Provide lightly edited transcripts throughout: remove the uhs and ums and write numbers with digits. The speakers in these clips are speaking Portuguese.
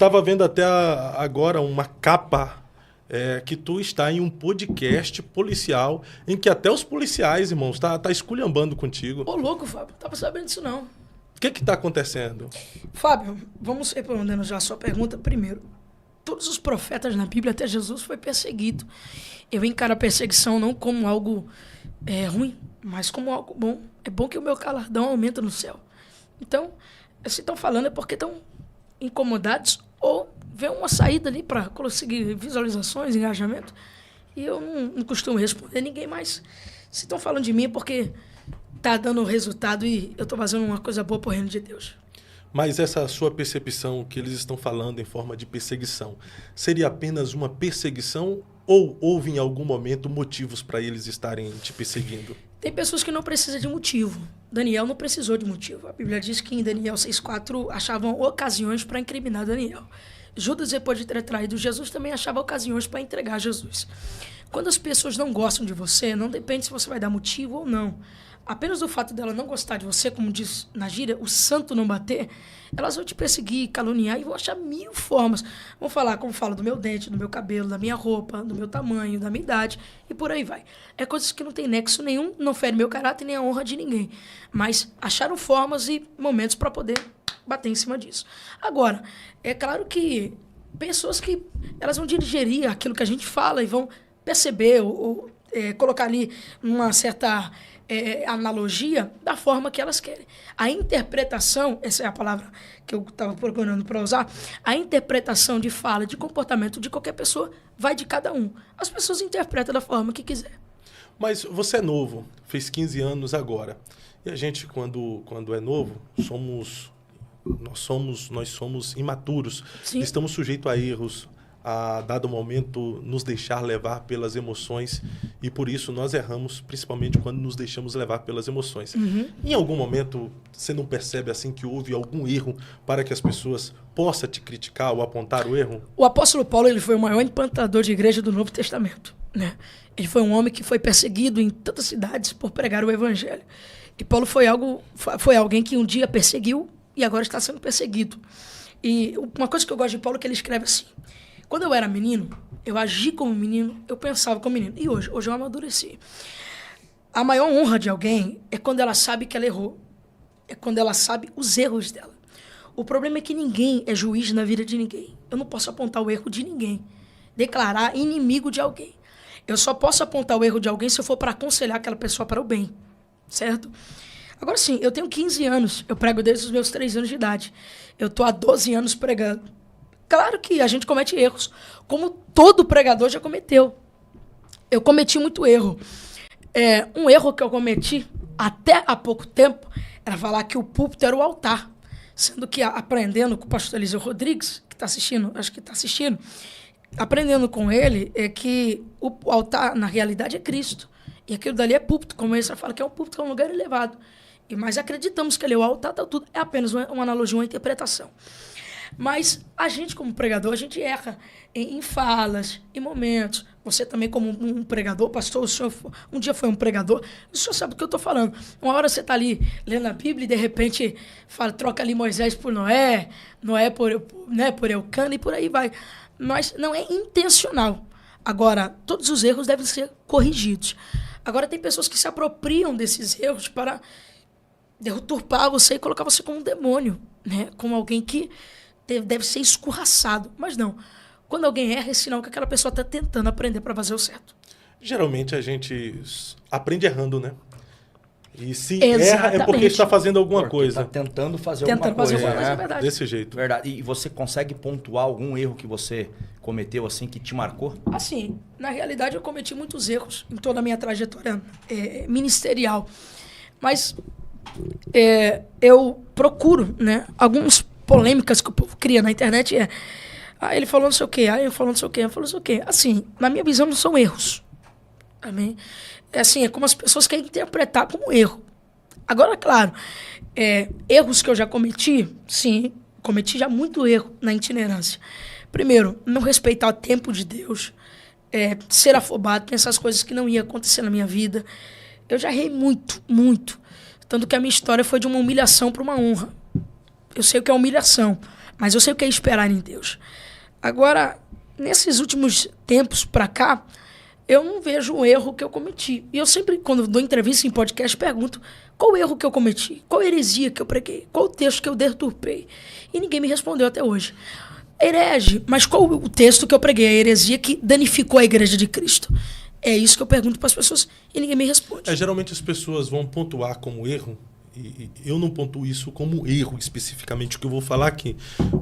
estava vendo até agora uma capa que tu está em um podcast policial em que até os policiais, irmãos, tá esculhambando contigo. Ô, louco, Fábio, não tava sabendo disso não. O que está acontecendo? Fábio, vamos respondendo já a sua pergunta primeiro. Todos os profetas na Bíblia, até Jesus, foi perseguido. Eu encaro a perseguição não como algo ruim, mas como algo bom. É bom que o meu galardão aumenta no céu. Então, se estão falando é porque estão incomodados ou vê uma saída ali para conseguir visualizações, engajamento. E eu não costumo responder ninguém mais. Se estão falando de mim é porque tá dando resultado e eu estou fazendo uma coisa boa pro reino de Deus. Mas essa sua percepção que eles estão falando em forma de perseguição, seria apenas uma perseguição ou houve em algum momento motivos para eles estarem te perseguindo? Tem pessoas que não precisam de motivo. Daniel não precisou de motivo. A Bíblia diz que em Daniel 6,4 achavam ocasiões para incriminar Daniel. Judas, depois de ter traído Jesus, também achava ocasiões para entregar Jesus. Quando as pessoas não gostam de você, não depende se você vai dar motivo ou não. Apenas o fato dela não gostar de você, como diz na gíria, o santo não bater, elas vão te perseguir, caluniar e vão achar 1000 formas. Vão falar, como fala, do meu dente, do meu cabelo, da minha roupa, do meu tamanho, da minha idade e por aí vai. É coisas que não tem nexo nenhum, não fere meu caráter nem a honra de ninguém. Mas acharam formas e momentos para poder bater em cima disso. Agora, é claro que pessoas que elas vão digerir aquilo que a gente fala e vão perceber ou colocar ali uma certa analogia da forma que elas querem. A interpretação, essa é a palavra que eu estava procurando para usar, a interpretação de fala, de comportamento de qualquer pessoa vai de cada um. As pessoas interpretam da forma que quiser. Mas você é novo, fez 15 anos agora. E a gente, quando é novo, nós somos imaturos. Sim. Estamos sujeitos a erros, a dado momento nos deixar levar pelas emoções e por isso nós erramos, principalmente quando nos deixamos levar pelas emoções. Uhum. Em algum momento você não percebe assim que houve algum erro para que as pessoas possam te criticar ou apontar o erro? O apóstolo Paulo ele foi o maior implantador de igreja do Novo Testamento, né? Ele foi um homem que foi perseguido em tantas cidades por pregar o evangelho. E Paulo foi alguém que um dia perseguiu e agora está sendo perseguido. E uma coisa que eu gosto de Paulo é que ele escreve assim: quando eu era menino, eu agi como menino, eu pensava como menino. E hoje eu amadureci. A maior honra de alguém é quando ela sabe que ela errou. É quando ela sabe os erros dela. O problema é que ninguém é juiz na vida de ninguém. Eu não posso apontar o erro de ninguém. Declarar inimigo de alguém. Eu só posso apontar o erro de alguém se eu for para aconselhar aquela pessoa para o bem. Certo? Agora sim, eu tenho 15 anos. Eu prego desde os meus 3 anos de idade. Eu estou há 12 anos pregando. Claro que a gente comete erros, como todo pregador já cometeu. Eu cometi muito erro. Um erro que eu cometi até há pouco tempo era falar que o púlpito era o altar. Sendo que aprendendo com o pastor Eliseu Rodrigues, que está assistindo, acho que está assistindo, aprendendo com ele é que o altar, na realidade, é Cristo. E aquilo dali é púlpito, como ele fala que é um púlpito, que é um lugar elevado. Mas acreditamos que ele é o altar, tá tudo. É apenas uma analogia, uma interpretação. Mas a gente, como pregador, a gente erra em falas, em momentos. Você também, como um pregador, pastor, o senhor um dia foi um pregador, o senhor sabe do que eu estou falando. Uma hora você está ali lendo a Bíblia e, de repente, troca ali Moisés por Noé, Noé por Eucana e por aí vai. Mas não é intencional. Agora, todos os erros devem ser corrigidos. Agora, tem pessoas que se apropriam desses erros para deturpar você e colocar você como um demônio, né? Como alguém que deve ser escorraçado. Mas não. Quando alguém erra, é sinal que aquela pessoa está tentando aprender para fazer o certo. Geralmente a gente aprende errando, né? E se Exatamente. erra é porque está fazendo alguma coisa. Está tentando fazer alguma coisa. É verdade. Desse jeito. Verdade. E você consegue pontuar algum erro que você cometeu assim que te marcou? Assim, na realidade eu cometi muitos erros em toda a minha trajetória ministerial. Mas eu procuro, né, algumas polêmicas que o povo cria na internet ele falou não sei o quê, ele falou não sei o quê, ele falou não sei o quê. Assim, na minha visão não são erros. Amém? É como as pessoas querem interpretar como erro. Agora, claro, erros que eu já cometi, sim, cometi já muito erro na itinerância. Primeiro, não respeitar o tempo de Deus, ser afobado, pensar as coisas que não iam acontecer na minha vida. Eu já errei muito, muito. Tanto que a minha história foi de uma humilhação para uma honra. Eu sei o que é humilhação, Mas eu sei o que é esperar em Deus. Agora, nesses últimos tempos pra cá, eu não vejo o erro que eu cometi. E eu sempre, quando dou entrevista em podcast, pergunto qual o erro que eu cometi, qual heresia que eu preguei, qual o texto que eu deturpei. E ninguém me respondeu até hoje. Herege, mas qual o texto que eu preguei, a heresia que danificou a igreja de Cristo? É isso que eu pergunto para as pessoas e ninguém me responde. Geralmente as pessoas vão pontuar como erro, e eu não pontuo isso como erro especificamente o que eu vou falar aqui,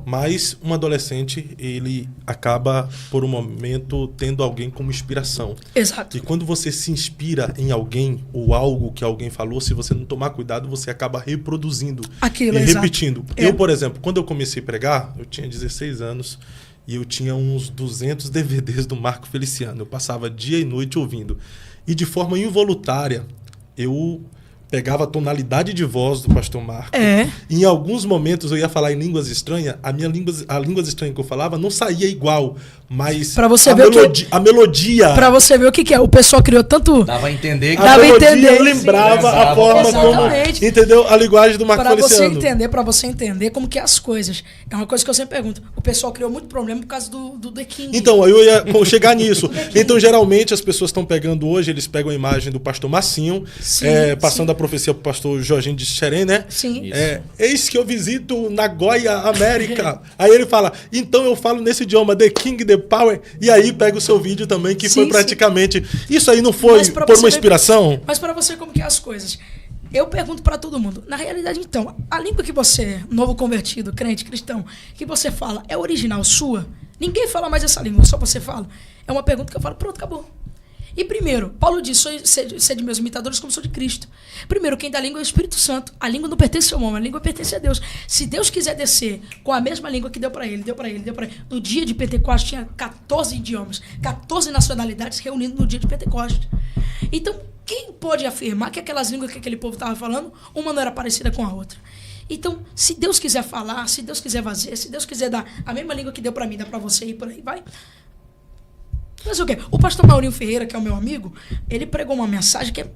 mas um adolescente, ele acaba por um momento tendo alguém como inspiração. Exato. E quando você se inspira em alguém ou algo que alguém falou, se você não tomar cuidado, você acaba reproduzindo aquilo, e exato. repetindo. Eu, por exemplo, quando eu comecei a pregar, eu tinha 16 anos e eu tinha uns 200 DVDs do Marco Feliciano. Eu passava dia e noite ouvindo. E de forma involuntária, eu pegava a tonalidade de voz do pastor Marco. Em alguns momentos eu ia falar em línguas estranhas, a língua estranha que eu falava não saía igual, mas pra você a melodia... Pra você ver o que é. O pessoal criou tanto... Dava a entender que... A melodia lembrava a forma como... Entendeu? A linguagem do Marco Feliciano. Pra você entender como que é as coisas. É uma coisa que eu sempre pergunto. O pessoal criou muito problema por causa do The King. Então, eu ia chegar nisso. Então, geralmente, as pessoas estão pegando hoje, eles pegam a imagem do pastor Massinho, passando a profecia pro pastor Jorginho de Xerém, né? Sim. Eis que eu visito Nagoya, América. Aí ele fala, então eu falo nesse idioma, The King, The Power. E aí pega o seu vídeo também, que foi praticamente... Isso aí não foi por uma inspiração? Mas para você, como que é as coisas? Eu pergunto para todo mundo. Na realidade, então, a língua que você, novo convertido, crente, cristão, que você fala é original sua? Ninguém fala mais essa língua, só você fala. É uma pergunta que eu falo, pronto, acabou. E primeiro, Paulo diz, sede meus imitadores como sou de Cristo. Primeiro, quem dá a língua é o Espírito Santo. A língua não pertence ao homem, a língua pertence a Deus. Se Deus quiser descer com a mesma língua que deu para ele. No dia de Pentecostes tinha 14 idiomas, 14 nacionalidades reunidas no dia de Pentecostes. Então, quem pode afirmar que aquelas línguas que aquele povo estava falando, uma não era parecida com a outra? Então, se Deus quiser falar, se Deus quiser fazer, se Deus quiser dar a mesma língua que deu para mim, dá para você e por aí vai. Mas o quê? O pastor Maurinho Ferreira, que é o meu amigo, ele pregou uma mensagem que é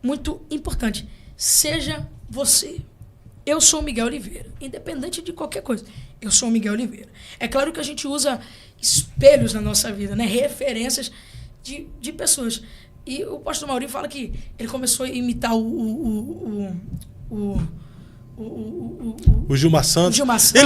muito importante. Seja você. Eu sou o Miguel Oliveira. Independente de qualquer coisa. Eu sou o Miguel Oliveira. É claro que a gente usa espelhos na nossa vida, né? Referências de pessoas. E o pastor Maurinho fala que ele começou a imitar o Gilmar Santos. Gilmar Santos.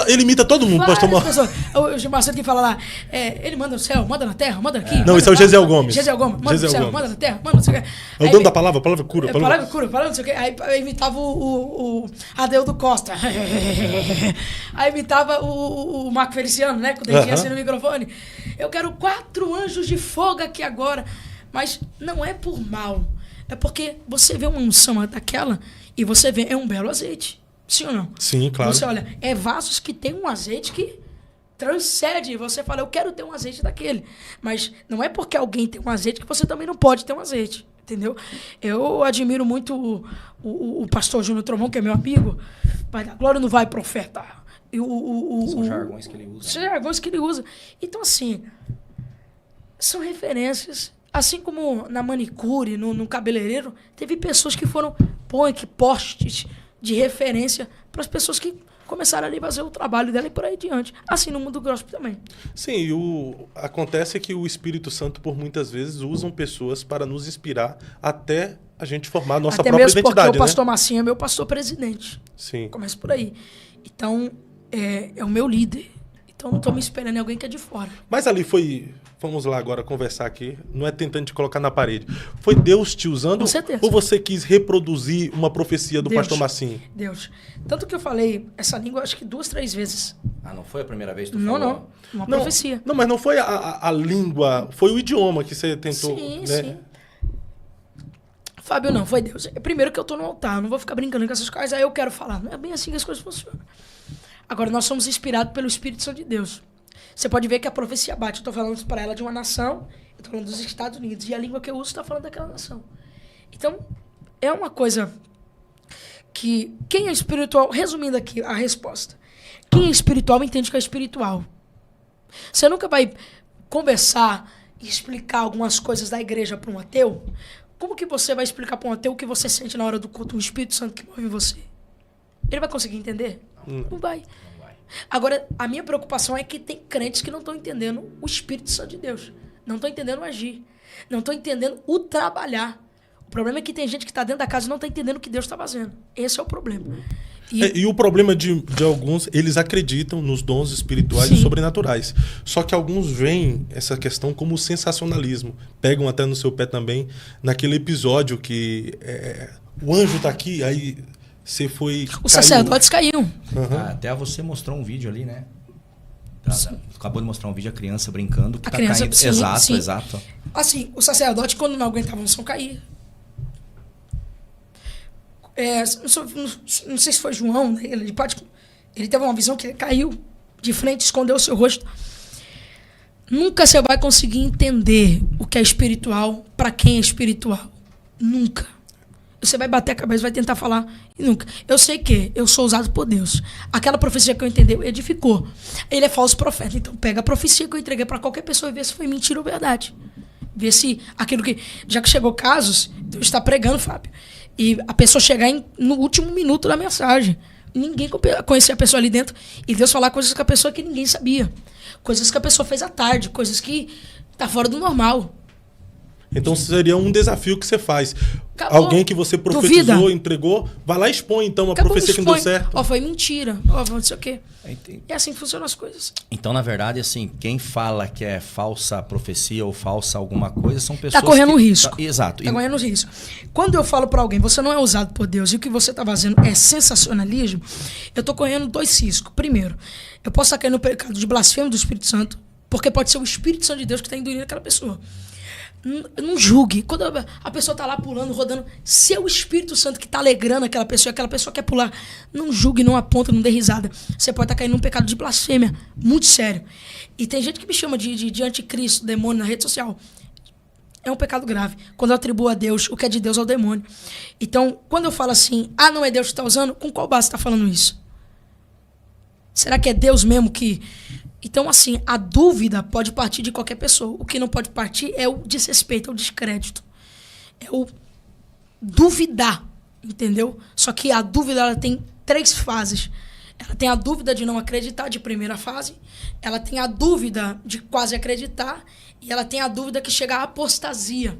Ele imita todo mundo, pastor Maurinho. O Gilmar Santos que fala lá, ele manda no céu, manda na terra, manda aqui. Não, esse é o Gesiel Gomes. Gesiel Gomes, manda no céu, manda na terra, manda não sei o quê. É o dono da palavra, a palavra cura. Palavra cura, palavra não sei o quê. Aí imitava o Adeudo Costa. Aí imitava o Marco Feliciano, né? Com o dedinho assim no microfone. Eu quero 4 anjos de fogo aqui agora. Mas não é por mal. É porque você vê uma unção daquela e você vê, é um belo azeite. Sim ou não? Sim, claro. Você olha, é vasos que tem um azeite que transcende. Você fala, eu quero ter um azeite daquele. Mas não é porque alguém tem um azeite que você também não pode ter um azeite. Entendeu? Eu admiro muito o pastor Júnior Trovão, que é meu amigo. Pai da glória não vai profetar. São jargões que ele usa. São jargões que ele usa. Então, assim, são referências. Assim como na manicure, no cabeleireiro, teve pessoas que foram postes de referência para as pessoas que começaram ali a fazer o trabalho dela e por aí diante. Assim no mundo gospel também. Sim, acontece que o Espírito Santo, por muitas vezes, usam pessoas para nos inspirar até a gente formar a nossa própria identidade. Até mesmo porque o pastor Massinho é meu pastor presidente. Sim. Começa por aí. Então, é o meu líder. Então, não estou me esperando em alguém que é de fora. Mas ali foi... Vamos lá agora conversar aqui. Não é tentando te colocar na parede. Foi Deus te usando? Com certeza. Ou você quis reproduzir uma profecia do pastor Massinho? Deus. Tanto que eu falei essa língua acho que 2, 3 vezes. Ah, não foi a primeira vez que tu falou? Não. Uma profecia. Não, mas não foi a língua. Foi o idioma que você tentou. Sim, né? sim. Fábio, não. Foi Deus. Primeiro que eu tô no altar. Não vou ficar brincando com essas coisas. Aí eu quero falar. Não é bem assim que as coisas funcionam. Agora, nós somos inspirados pelo Espírito Santo de Deus. Você pode ver que a profecia bate. Eu estou falando para ela de uma nação, eu estou falando dos Estados Unidos. E a língua que eu uso está falando daquela nação. Então, é uma coisa que... Quem é espiritual... Resumindo aqui a resposta. Quem é espiritual entende que é espiritual. Você nunca vai conversar e explicar algumas coisas da igreja para um ateu. Como que você vai explicar para um ateu o que você sente na hora do culto? O Espírito Santo que move você. Ele vai conseguir entender? Não vai. Agora, a minha preocupação é que tem crentes que não estão entendendo o Espírito Santo de Deus. Não estão entendendo o agir. Não estão entendendo o trabalhar. O problema é que tem gente que está dentro da casa e não está entendendo o que Deus está fazendo. Esse é o problema. E o problema de alguns, eles acreditam nos dons espirituais e sobrenaturais. Só que alguns veem essa questão como sensacionalismo. Pegam até no seu pé também, naquele episódio que o anjo está aqui, aí você foi... Os sacerdotes caíam. Uhum. Até você mostrou um vídeo ali, né? Acabou de mostrar um vídeo, a criança brincando, que A criança, caindo. sim, Exato, sim. exato. Assim, o sacerdote, quando não aguentava a unção, caía. Não sei se foi João, né? Ele teve uma visão que ele caiu de frente, escondeu o seu rosto. Nunca você vai conseguir entender o que é espiritual para quem é espiritual. Nunca. Você vai bater a cabeça, vai tentar falar e nunca. Eu sei que eu sou usado por Deus. Aquela profecia que eu entendi, edificou. Ele é falso profeta. Então pega a profecia que eu entreguei para qualquer pessoa e vê se foi mentira ou verdade. Vê se aquilo que... Já que chegou casos, Deus está pregando, Fábio. E a pessoa chegar no último minuto da mensagem. Ninguém conhecia a pessoa ali dentro. E Deus falar coisas com a pessoa que ninguém sabia. Coisas que a pessoa fez à tarde. Coisas que tá fora do normal. Então seria um desafio que você faz. Acabou. Alguém que você profetizou, Duvida. entregou, vai lá e expõe então a Acabou, profecia que não deu certo. Ó, foi mentira. Ó, não sei o quê. É assim que funcionam as coisas. Então, na verdade, assim, quem fala que é falsa profecia ou falsa alguma coisa são pessoas Tá correndo um que... risco. Exato. Tá correndo um risco. Quando eu falo pra alguém, você não é usado por Deus e o que você tá fazendo é sensacionalismo, eu tô correndo 2 riscos. Primeiro, eu posso estar caindo no pecado de blasfêmia do Espírito Santo, porque pode ser o Espírito Santo de Deus que tá induzindo aquela pessoa. Não julgue. Quando a pessoa tá lá pulando, rodando, se é o Espírito Santo que tá alegrando aquela pessoa quer pular, não julgue, não aponta, não dê risada. Você pode estar caindo num pecado de blasfêmia muito sério. E tem gente que me chama de anticristo, demônio na rede social. É um pecado grave. Quando eu atribuo a Deus o que é de Deus ao demônio. Então, quando eu falo assim, não é Deus que está usando, com qual base você está falando isso? Será que é Deus mesmo que... Então, assim, a dúvida pode partir de qualquer pessoa. O que não pode partir é o desrespeito, é o descrédito. É o duvidar, entendeu? Só que a dúvida, ela tem 3 fases. Ela tem a dúvida de não acreditar, de primeira fase. Ela tem a dúvida de quase acreditar. E ela tem a dúvida que chega à apostasia.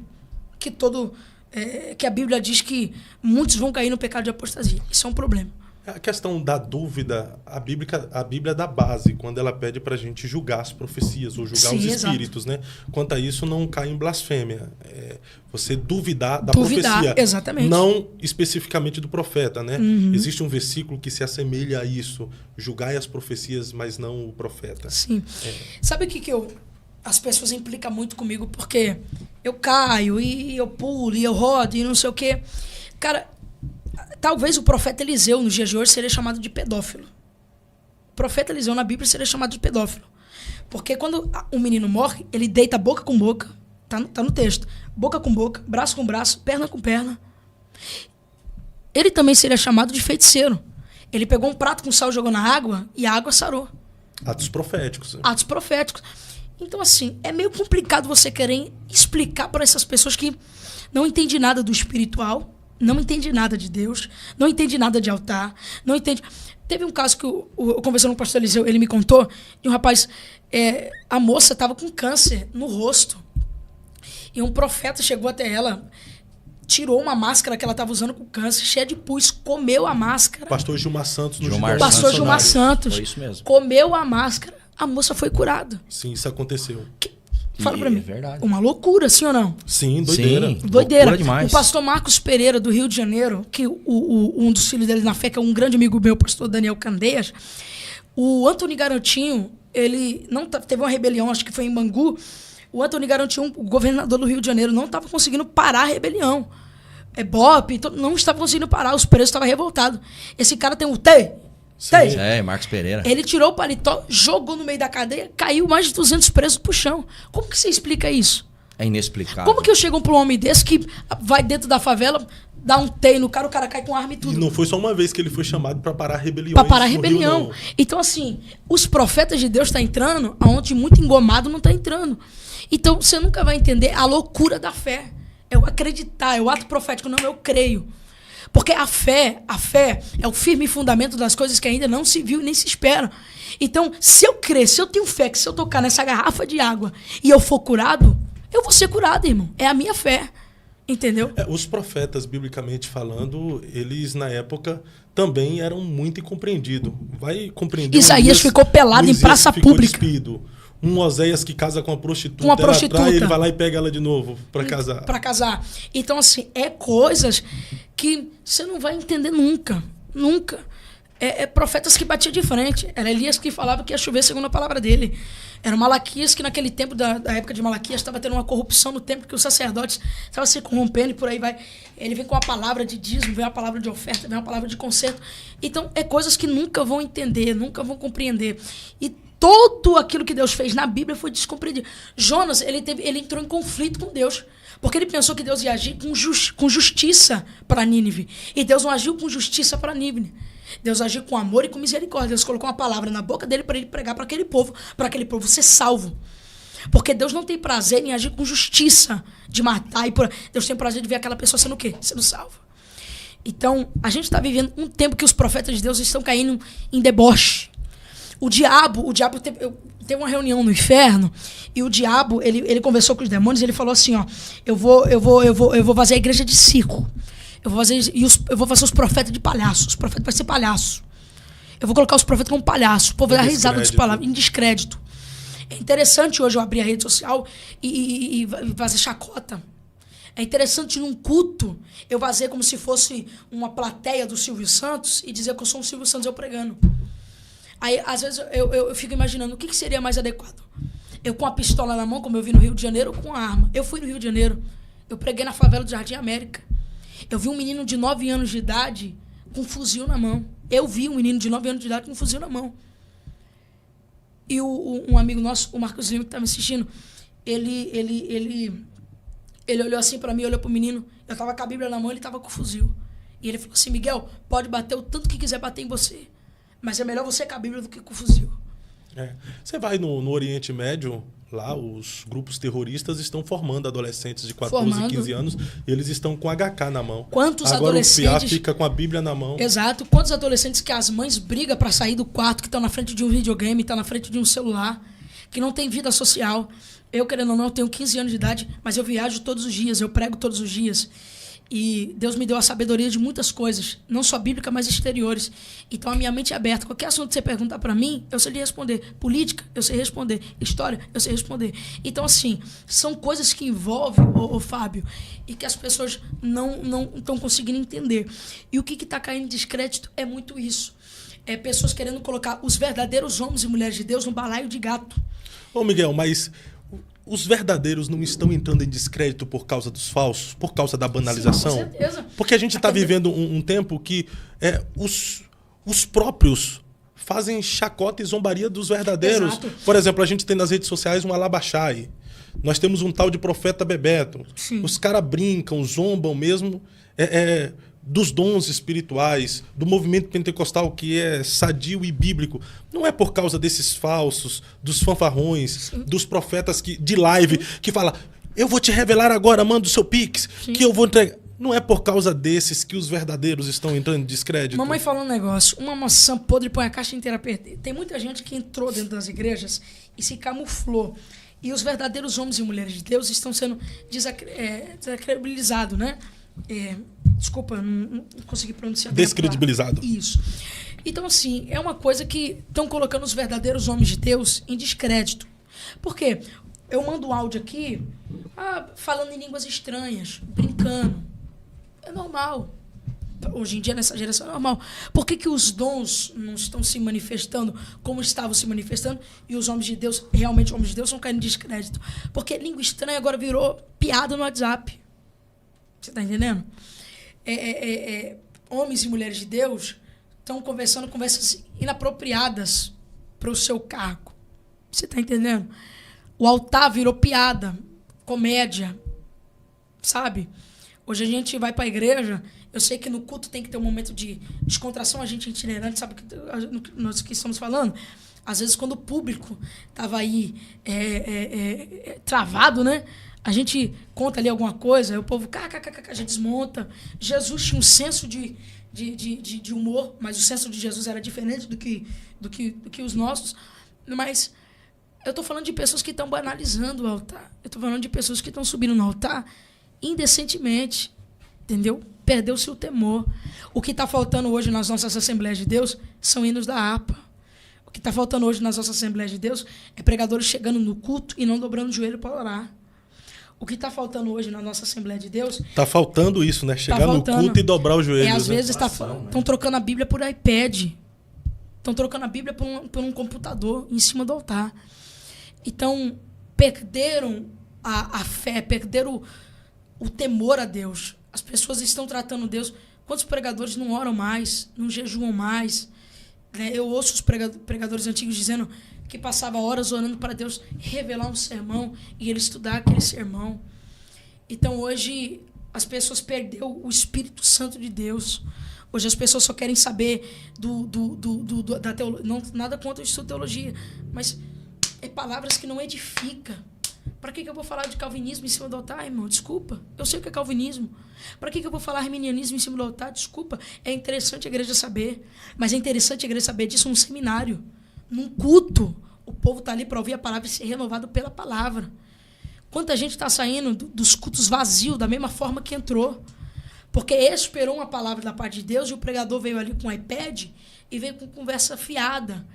Que a Bíblia diz que muitos vão cair no pecado de apostasia. Isso é um problema. A questão da dúvida, a Bíblia dá base quando ela pede para a gente julgar as profecias ou julgar os espíritos, né? Quanto a isso, não cai em blasfêmia. Você duvidar da profecia. Exatamente. Não especificamente do profeta, né? Uhum. Existe um versículo que se assemelha a isso. Julgai as profecias, mas não o profeta. Sim. Sabe o que as pessoas implicam muito comigo? Porque eu caio e eu pulo e eu rodo e não sei o quê. Cara... Talvez o profeta Eliseu, nos dias de hoje, seria chamado de pedófilo. O profeta Eliseu, na Bíblia, seria chamado de pedófilo. Porque quando um menino morre, ele deita boca com boca. Tá no texto. Boca com boca, braço com braço, perna com perna. Ele também seria chamado de feiticeiro. Ele pegou um prato com sal, jogou na água e a água sarou. Atos proféticos. Atos proféticos. Então, assim, é meio complicado você querer explicar para essas pessoas que não entendem nada do espiritual, não entende nada de Deus, não entende nada de altar, não entende... Teve um caso que eu conversando com o pastor Eliseu, ele me contou, de um rapaz, a moça estava com câncer no rosto, e um profeta chegou até ela, tirou uma máscara que ela estava usando com câncer, cheia de pus, comeu a máscara. Pastor Gilmar Santos. Pastor Gilmar Santos. Foi isso mesmo. Comeu a máscara, a moça foi curada. Sim, isso aconteceu. Fala pra mim. É verdade. Uma loucura, sim ou não? Sim, doideira. Sim, doideira. Demais. O pastor Marcos Pereira, do Rio de Janeiro, que um dos filhos dele na fé, que é um grande amigo meu, o pastor Daniel Candeias, o Antônio Garantinho, ele não teve uma rebelião, acho que foi em Bangu. O Antônio Garantinho, o governador do Rio de Janeiro, não estava conseguindo parar a rebelião. BOP, não estava conseguindo parar, os presos estavam revoltados. Esse cara tem um Marcos Pereira. Ele tirou o paletó, jogou no meio da cadeia, caiu mais de 200 presos pro chão. Como que você explica isso? É inexplicável. Como que eu chego pra um homem desse que vai dentro da favela, dá um teio no cara, o cara cai com arma e tudo? E não foi só uma vez que ele foi chamado para parar a rebelião. Pra parar a rebelião. Então, assim, os profetas de Deus estão entrando aonde muito engomado não está entrando. Então, você nunca vai entender a loucura da fé. É o acreditar, é o ato profético. Não, eu creio. Porque a fé é o firme fundamento das coisas que ainda não se viu e nem se espera. Então, se eu crer, se eu tenho fé, que se eu tocar nessa garrafa de água e eu for curado, eu vou ser curado, irmão. É a minha fé. Entendeu? Os profetas, biblicamente falando, eles na época também eram muito incompreendidos. Vai compreender. Isaías ficou pelado em praça pública. Despido. Um Oséias que casa com uma prostituta. Ela atrai, ele vai lá e pega ela de novo para casar. Para casar. Então, assim, é coisas que você não vai entender nunca. Nunca. É profetas que batiam de frente. Era Elias que falava que ia chover segundo a palavra dele. Era Malaquias que naquele tempo, da época de Malaquias, estava tendo uma corrupção no templo, que os sacerdotes estavam se corrompendo e por aí vai. Ele vem com a palavra de dízimo, vem a palavra de oferta, vem a palavra de conserto. Então, é coisas que nunca vão entender, nunca vão compreender. E tudo aquilo que Deus fez na Bíblia foi descompreendido. Jonas, ele entrou em conflito com Deus, porque ele pensou que Deus ia agir com justiça para Nínive. E Deus não agiu com justiça para Nínive. Deus agiu com amor e com misericórdia. Deus colocou uma palavra na boca dele para ele pregar para aquele povo ser salvo. Porque Deus não tem prazer em agir com justiça, de matar. Deus tem prazer de ver aquela pessoa sendo o quê? Sendo salva. Então, a gente está vivendo um tempo que os profetas de Deus estão caindo em deboche. O diabo teve uma reunião no inferno e o diabo, ele conversou com os demônios e ele falou assim, ó, eu vou fazer a igreja de circo. Eu vou fazer os profetas de palhaço. Os profetas vão ser palhaço. Eu vou colocar os profetas como palhaço. O povo vai dar risada das palavras, em descrédito. É interessante hoje eu abrir a rede social e fazer chacota. É interessante num culto eu fazer como se fosse uma plateia do Silvio Santos e dizer que eu sou um Silvio Santos eu pregando. Aí, às vezes, eu fico imaginando o que seria mais adequado. Eu com a pistola na mão, como eu vi no Rio de Janeiro, ou com a arma. Eu fui no Rio de Janeiro. Eu preguei na favela do Jardim América. Eu vi um menino de 9 anos de idade com um fuzil na mão. Eu vi um menino de 9 anos de idade com um fuzil na mão. E um amigo nosso, o Marcos Lima, que estava me assistindo, ele olhou assim para mim, olhou para o menino. Eu estava com a Bíblia na mão, ele estava com o fuzil. E ele falou assim, Miguel, pode bater o tanto que quiser bater em você. Mas é melhor você com a Bíblia do que com o fuzil. Você vai no Oriente Médio, lá os grupos terroristas estão formando adolescentes de 14, 15 anos e eles estão com HK na mão. Quantos Agora adolescentes... o PA fica com a Bíblia na mão. Exato. Quantos adolescentes que as mães brigam para sair do quarto, que estão na frente de um videogame, estão na frente de um celular, que não tem vida social. Eu, querendo ou não, eu tenho 15 anos de idade, mas eu viajo todos os dias, eu prego todos os dias. E Deus me deu a sabedoria de muitas coisas, não só bíblica, mas exteriores. Então a minha mente é aberta. Qualquer assunto que você perguntar para mim, eu sei responder. Política, eu sei responder. História, eu sei responder. Então, assim, são coisas que envolvem, ô Fábio, e que as pessoas não estão conseguindo entender. E o que está caindo em descrédito é muito isso. É pessoas querendo colocar os verdadeiros homens e mulheres de Deus no balaio de gato. Ô, Miguel, mas... os verdadeiros não estão entrando em descrédito por causa dos falsos, por causa da banalização? Sim, com certeza. Porque a gente está vivendo um tempo que os próprios fazem chacota e zombaria dos verdadeiros. Exato. Por exemplo, a gente tem nas redes sociais um Alabachai. Nós temos um tal de Profeta Bebeto. Sim. Os caras brincam, zombam mesmo dos dons espirituais, do movimento pentecostal que é sadio e bíblico. Não é por causa desses falsos, dos fanfarrões, sim, dos profetas de live, sim, que fala, eu vou te revelar agora, manda o seu pix, sim, que eu vou entregar. Não é por causa desses que os verdadeiros estão entrando em descrédito. Mamãe falou um negócio, uma maçã podre põe a caixa inteira a perder. Tem muita gente que entrou dentro das igrejas e se camuflou. E os verdadeiros homens e mulheres de Deus estão sendo desacredibilizados, né? Desculpa, não consegui pronunciar. Descredibilizado. Isso. Então, assim, é uma coisa que estão colocando os verdadeiros homens de Deus em descrédito. Por quê? Eu mando um áudio aqui, falando em línguas estranhas, brincando. É normal. Hoje em dia, nessa geração, é normal. Por que os dons não estão se manifestando como estavam se manifestando e os homens de Deus, realmente homens de Deus, estão caindo em descrédito? Porque língua estranha agora virou piada no WhatsApp. Você está entendendo? Homens e mulheres de Deus estão conversando conversas inapropriadas para o seu cargo. Você está entendendo? O altar virou piada, comédia, sabe? Hoje a gente vai para a igreja, eu sei que no culto tem que ter um momento de descontração, a gente itinerante, sabe o que nós que estamos falando? Às vezes, quando o público estava aí travado, né? A gente conta ali alguma coisa, aí o povo a gente desmonta. Jesus tinha um senso de humor, mas o senso de Jesus era diferente do que os nossos. Mas eu estou falando de pessoas que estão banalizando o altar. Eu estou falando de pessoas que estão subindo no altar indecentemente. Entendeu? Perdeu-se o temor. O que está faltando hoje nas nossas Assembleias de Deus são hinos da harpa. O que está faltando hoje nas nossas Assembleias de Deus é pregadores chegando no culto e não dobrando o joelho para orar. O que está faltando hoje na nossa Assembleia de Deus... Está faltando isso, né? Chegar no culto e dobrar o joelho. Às vezes estão trocando a Bíblia por iPad. Estão trocando a Bíblia por um computador em cima do altar. Então, perderam a fé, perderam o temor a Deus. As pessoas estão tratando Deus... Quantos pregadores não oram mais, não jejuam mais? Eu ouço os pregadores antigos dizendo que passava horas orando para Deus revelar um sermão e ele estudar aquele sermão. Então, hoje, as pessoas perderam o Espírito Santo de Deus. Hoje, as pessoas só querem saber da teologia. Não, nada contra o estudo de teologia, mas é palavras que não edificam. Para que eu vou falar de calvinismo em cima do altar, irmão? Desculpa. Eu sei o que é calvinismo. Para que eu vou falar arminianismo em cima do altar? Desculpa. É interessante a igreja saber. Mas é interessante a igreja saber disso num seminário. Num culto. O povo está ali para ouvir a palavra e ser renovado pela palavra. Quanta gente está saindo dos cultos vazios da mesma forma que entrou. Porque esperou uma palavra da parte de Deus e o pregador veio ali com um iPad e veio com conversa fiada.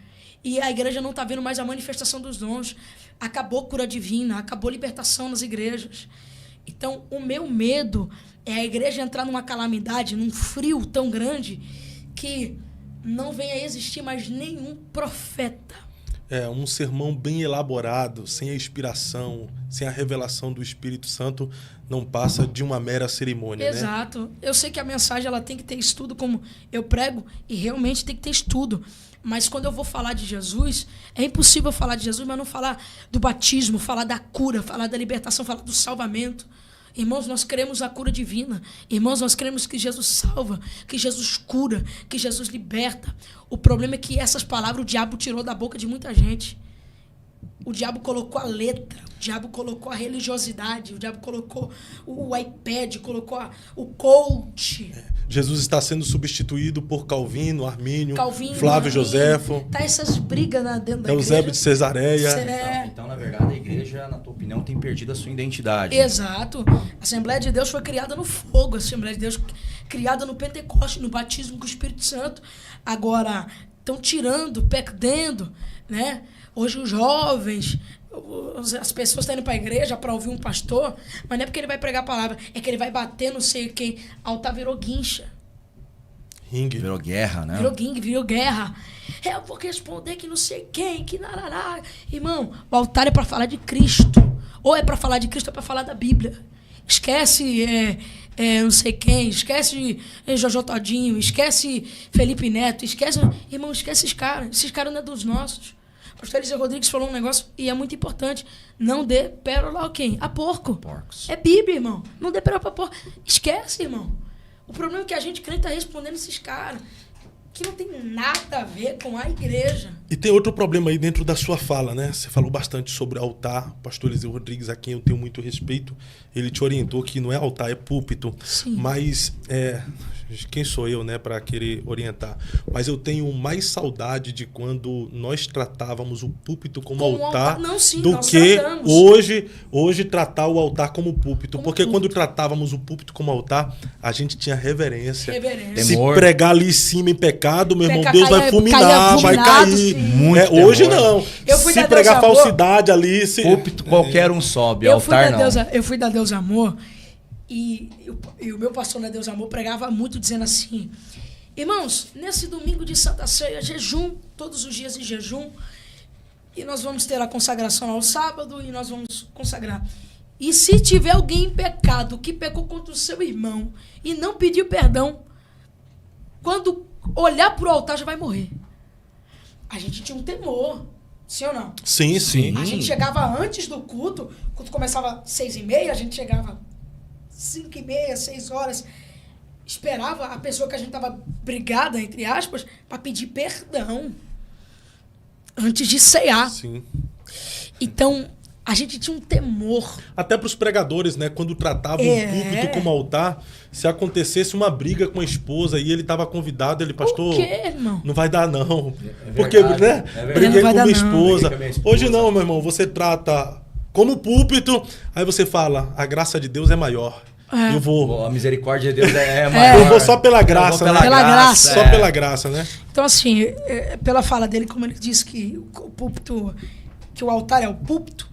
E a igreja não está vendo mais a manifestação dos dons. Acabou cura divina, acabou libertação nas igrejas. Então, o meu medo é a igreja entrar numa calamidade, num frio tão grande, que não venha a existir mais nenhum profeta. Um sermão bem elaborado, sem a inspiração, sem a revelação do Espírito Santo, não passa de uma mera cerimônia. Exato. Né? Eu sei que a mensagem ela tem que ter estudo, como eu prego, e realmente tem que ter estudo. Mas quando eu vou falar de Jesus, é impossível falar de Jesus, mas não falar do batismo, falar da cura, falar da libertação, falar do salvamento. Irmãos, nós queremos a cura divina. Irmãos, nós queremos que Jesus salva, que Jesus cura, que Jesus liberta. O problema é que essas palavras o diabo tirou da boca de muita gente. O diabo colocou a letra, o diabo colocou a religiosidade, o diabo colocou o iPad, colocou o coach. Jesus está sendo substituído por Calvino, Armínio, Flávio Joséfo. Tá essas brigas dentro da igreja. Eusébio de Cesareia. Então, na verdade, a igreja, na tua opinião, tem perdido a sua identidade. Exato. A Assembleia de Deus foi criada no fogo. A Assembleia de Deus criada no Pentecoste, no batismo com o Espírito Santo. Agora, estão tirando, perdendo, né? Hoje os jovens, as pessoas estão indo para a igreja para ouvir um pastor, mas não é porque ele vai pregar a palavra, é que ele vai bater não sei quem. Altar virou guincha. Ringue. Virou guerra, né? Virou guingue, virou guerra. Eu vou responder que não sei quem, que narará. Irmão, o altar é para falar de Cristo. Ou é para falar de Cristo ou é para falar da Bíblia. Esquece não sei quem, esquece Jojo Todinho, esquece Felipe Neto, esquece... Irmão, esquece esses caras. Esses caras não é dos nossos. O pastor Eliseu Rodrigues falou um negócio e é muito importante. Não dê pérola a quem? A porco. Porcos. É Bíblia, irmão. Não dê pérola pra porco. Esquece, irmão. O problema é que a gente crente tá respondendo esses caras que não tem nada a ver com a igreja. E tem outro problema aí dentro da sua fala, né? Você falou bastante sobre altar. O pastor Eliseu Rodrigues, a quem eu tenho muito respeito, ele te orientou que não é altar, é púlpito. Sim. Mas quem sou eu, né, para querer orientar? Mas eu tenho mais saudade de quando nós tratávamos o púlpito como altar, não, sim, do que hoje tratar o altar como púlpito. Porque quando tratávamos o púlpito como altar, a gente tinha reverência. Se Temor. pregar ali em cima em pecado, meu irmão, Deus vai fulminar, vai cair. Hoje não. Se pregar falsidade ali... Púlpito qualquer um sobe, altar não. Eu fui da Deus Amor e o meu pastor na Deus Amor pregava muito dizendo assim: irmãos, nesse domingo de Santa Ceia, jejum, todos os dias em jejum, e nós vamos ter a consagração ao sábado e nós vamos consagrar. E se tiver alguém em pecado que pecou contra o seu irmão e não pediu perdão, quando olhar para o altar já vai morrer. A gente tinha um temor, sim ou não? Sim, sim. A gente chegava antes do culto, o culto começava às 6h30, a gente chegava 5h30, 6 horas, esperava a pessoa que a gente estava brigada, entre aspas, para pedir perdão antes de cear. Sim. Então, A gente tinha um temor. Até para os pregadores, né? Quando tratavam o púlpito como altar, se acontecesse uma briga com a esposa e ele estava convidado, ele, pastor, O quê, irmão? não vai dar não. É Porque, verdade, né? é verdade. Briguei Não vai com dar minha não. esposa. Briguei com a minha esposa. Hoje não, meu irmão. Você trata como púlpito, aí você fala, a graça de Deus é maior. É. Eu vou. A misericórdia de Deus é maior. Eu vou só pela graça, Eu vou né? Pela graça. Só é. pela graça, né? Então, assim, pela fala dele, como ele disse que o púlpito, que o altar é o púlpito,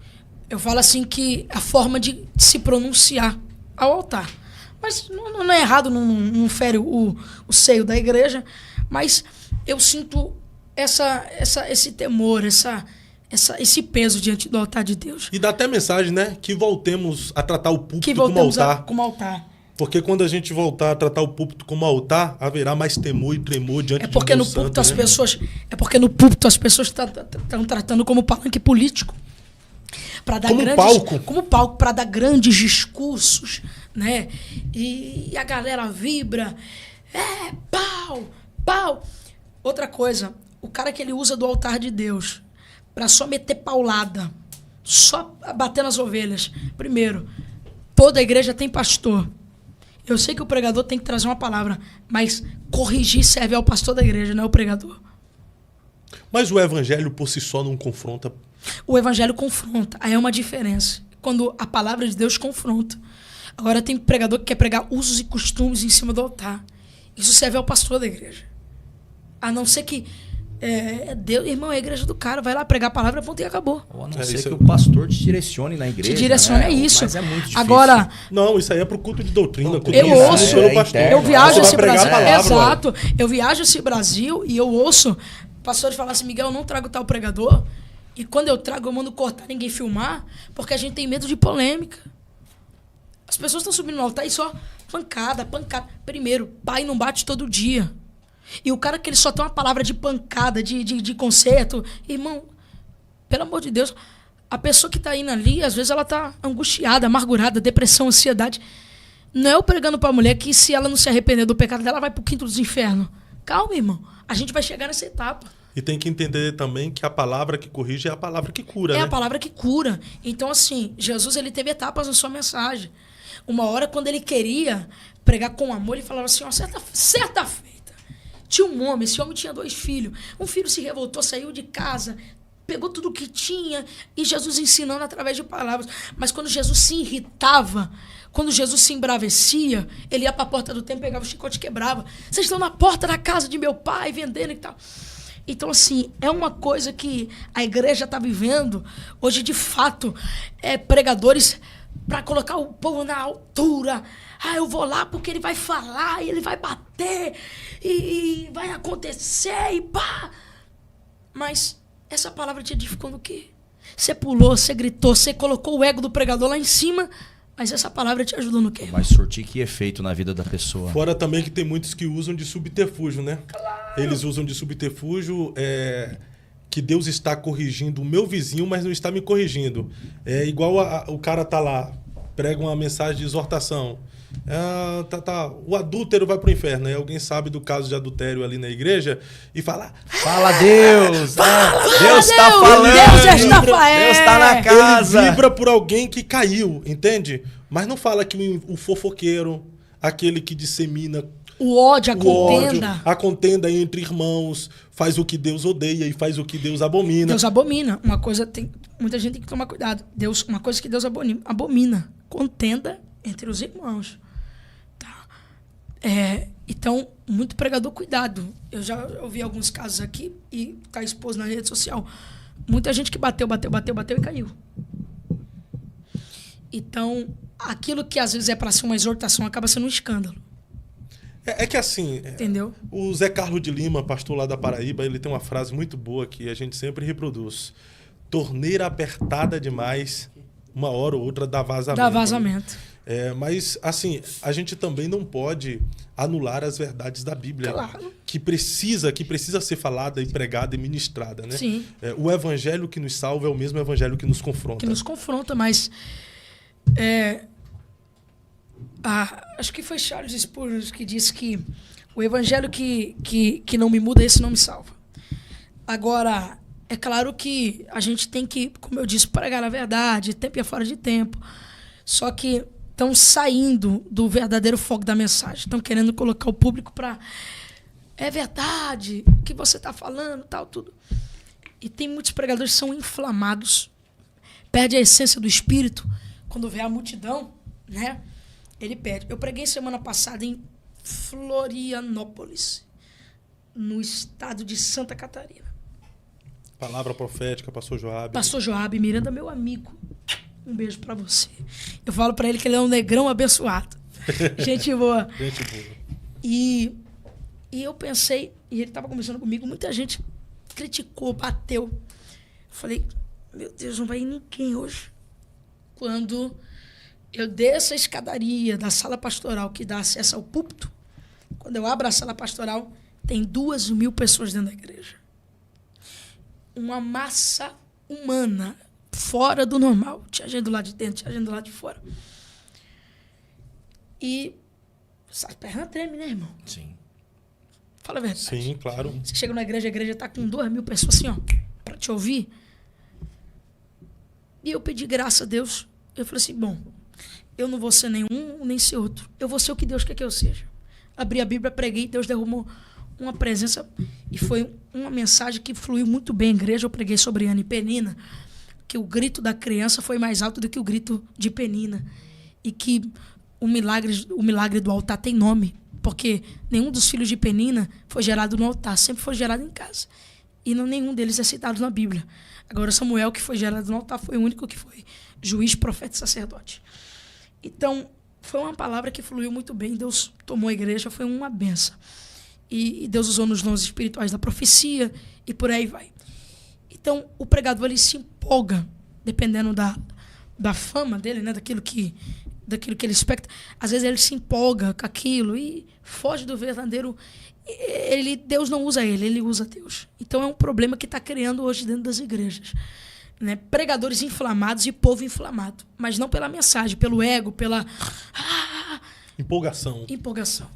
eu falo assim que a forma de se pronunciar ao altar. Mas não é errado, não fere o seio da igreja, mas eu sinto esse temor, esse peso diante do altar de Deus. E dá até mensagem, né? Que voltemos a tratar o Que púlpito como voltamos altar. como altar. Porque quando a gente voltar a tratar o púlpito como altar, haverá mais temor e tremor diante É de porque Deus no púlpito santo, né? no púlpito as pessoas estão tratando como palanque político. Para dar Como palco. Como palco, para dar grandes discursos, né? E a galera vibra. Pau. Outra coisa, o cara que ele usa do altar de Deus para só meter paulada, só bater nas ovelhas. Primeiro, toda a igreja tem pastor. Eu sei que o pregador tem que trazer uma palavra, mas corrigir serve ao pastor da igreja, não é o pregador. Mas o evangelho por si só não confronta. O evangelho confronta, aí é uma diferença. Quando a palavra de Deus confronta. Agora tem pregador que quer pregar usos e costumes em cima do altar. Isso serve ao pastor da igreja. A não ser que Deus, irmão, é a igreja do cara, vai lá pregar a palavra, ponto e acabou. Ou a não ser isso que o pastor te direcione na igreja. Te direciona, né? é isso. Mas é muito difícil. Agora, Não, isso aí é pro culto de doutrina. culto eu de ensino ouço, pelo pastor. interno. eu viajo Você vai esse pregar a Brasil. palavra, Exato. Eu viajo esse Brasil e eu ouço pastores falar assim, Miguel, eu não trago tal pregador. E quando eu trago, eu mando cortar, ninguém filmar, porque a gente tem medo de polêmica. As pessoas estão subindo no altar e só pancada. Primeiro, pai não bate todo dia. E o cara que ele só tem uma palavra de pancada, de conserto, irmão, pelo amor de Deus, a pessoa que está indo ali, às vezes ela está angustiada, amargurada, depressão, ansiedade. Não é eu pregando para a mulher que se ela não se arrepender do pecado dela, ela vai para o quinto dos infernos. Calma, irmão. A gente vai chegar nessa etapa. E tem que entender também que a palavra que corrige é a palavra que cura, É né? a palavra que cura. Então, assim, Jesus ele teve etapas na sua mensagem. Uma hora, quando ele queria pregar com amor, ele falava assim, ó, certa feita, tinha um homem, esse homem tinha 2 filhos. Um filho se revoltou, saiu de casa, pegou tudo o que tinha, e Jesus ensinando através de palavras. Mas quando Jesus se irritava, quando Jesus se embravecia, ele ia para a porta do templo, pegava o chicote e quebrava. Vocês estão na porta da casa de meu pai, vendendo e tal. Então, assim, é uma coisa que a igreja está vivendo. Hoje, de fato, pregadores para colocar o povo na altura. Ah, eu vou lá porque ele vai falar, e ele vai bater, e vai acontecer, e pá. Mas essa palavra te edificou no quê? Você pulou, você gritou, você colocou o ego do pregador lá em cima, mas essa palavra te ajudou no quê? Vai surtir que efeito na vida da pessoa. Fora também que tem muitos que usam de subterfúgio, né? Claro. Eles usam de subterfúgio que Deus está corrigindo o meu vizinho, mas não está me corrigindo. É igual o cara tá lá, prega uma mensagem de exortação. O adúltero vai pro inferno. Aí alguém sabe do caso de adultério ali na igreja e fala... Fala Deus! Deus está falando! Deus está na casa! Ele vibra por alguém que caiu, entende? Mas não fala que o fofoqueiro, aquele que dissemina o ódio, a contenda entre irmãos, faz o que Deus odeia e faz o que Deus abomina. Deus abomina. Muita gente tem que tomar cuidado. Uma coisa que Deus abomina. Contenda entre os irmãos. Tá? Então, muito pregador, cuidado. Eu já ouvi alguns casos aqui e tá exposto na rede social. Muita gente que bateu e caiu. Então, aquilo que às vezes é para ser uma exortação acaba sendo um escândalo. É que assim, entendeu? O Zé Carlos de Lima, pastor lá da Paraíba, ele tem uma frase muito boa que a gente sempre reproduz. Torneira apertada demais, uma hora ou outra dá vazamento. Dá vazamento. Mas, assim, a gente também não pode anular as verdades da Bíblia. Claro. Que precisa ser falada e pregada e ministrada, né? Sim. O evangelho que nos salva é o mesmo evangelho que nos confronta. Que nos confronta, mas... acho que foi Charles Spurgeon que disse que o evangelho que não me muda, esse não me salva. Agora, É claro que a gente tem que, como eu disse, pregar a verdade, tempo e fora de tempo. Só que estão saindo do verdadeiro foco da mensagem. Estão querendo colocar o público para... É verdade o que você está falando, tal, tudo. E tem muitos pregadores que são inflamados. Perde a essência do espírito. Quando vê a multidão, né? Ele perde. Eu preguei semana passada em Florianópolis, no estado de Santa Catarina. Palavra profética, pastor Joabe. Pastor Joabe Miranda, meu amigo. Um beijo pra você. Eu falo pra ele que ele é um negrão abençoado. Gente boa. Gente boa. E eu pensei, e ele tava conversando comigo, muita gente criticou, bateu. Eu falei, meu Deus, não vai ir ninguém hoje. Quando eu desço a escadaria da sala pastoral que dá acesso ao púlpito, quando eu abro a sala pastoral, tem 2.000 pessoas dentro da igreja. Uma massa humana fora do normal. Tinha gente do lado de dentro, tinha gente do lado de fora. E as pernas tremem, né, irmão? Sim. Fala a verdade. Sim, claro. Você chega na igreja, a igreja tá com 2.000 pessoas assim, ó, pra te ouvir. E eu pedi graça a Deus. Eu falei assim, bom, eu não vou ser nenhum, nem ser outro. Eu vou ser o que Deus quer que eu seja. Abri a Bíblia, preguei, Deus derramou uma presença e foi uma mensagem que fluiu muito bem. A igreja, eu preguei sobre Ana e Penina, que o grito da criança foi mais alto do que o grito de Penina. E que o milagre do altar tem nome, porque nenhum dos filhos de Penina foi gerado no altar, sempre foi gerado em casa. E nenhum deles é citado na Bíblia. Agora Samuel, que foi gerado no altar, foi o único que foi juiz, profeta e sacerdote. Então, foi uma palavra que fluiu muito bem. Deus tomou a igreja, foi uma benção. E Deus usou nos dons espirituais da profecia e por aí vai. Então, o pregador, ele se empolga, dependendo da fama dele, né? daquilo que ele expecta. Às vezes ele se empolga com aquilo e foge do verdadeiro. Deus não usa ele usa Deus. Então é um problema que está criando hoje dentro das igrejas. Né? Pregadores inflamados e povo inflamado. Mas não pela mensagem, pelo ego, pela... Empolgação.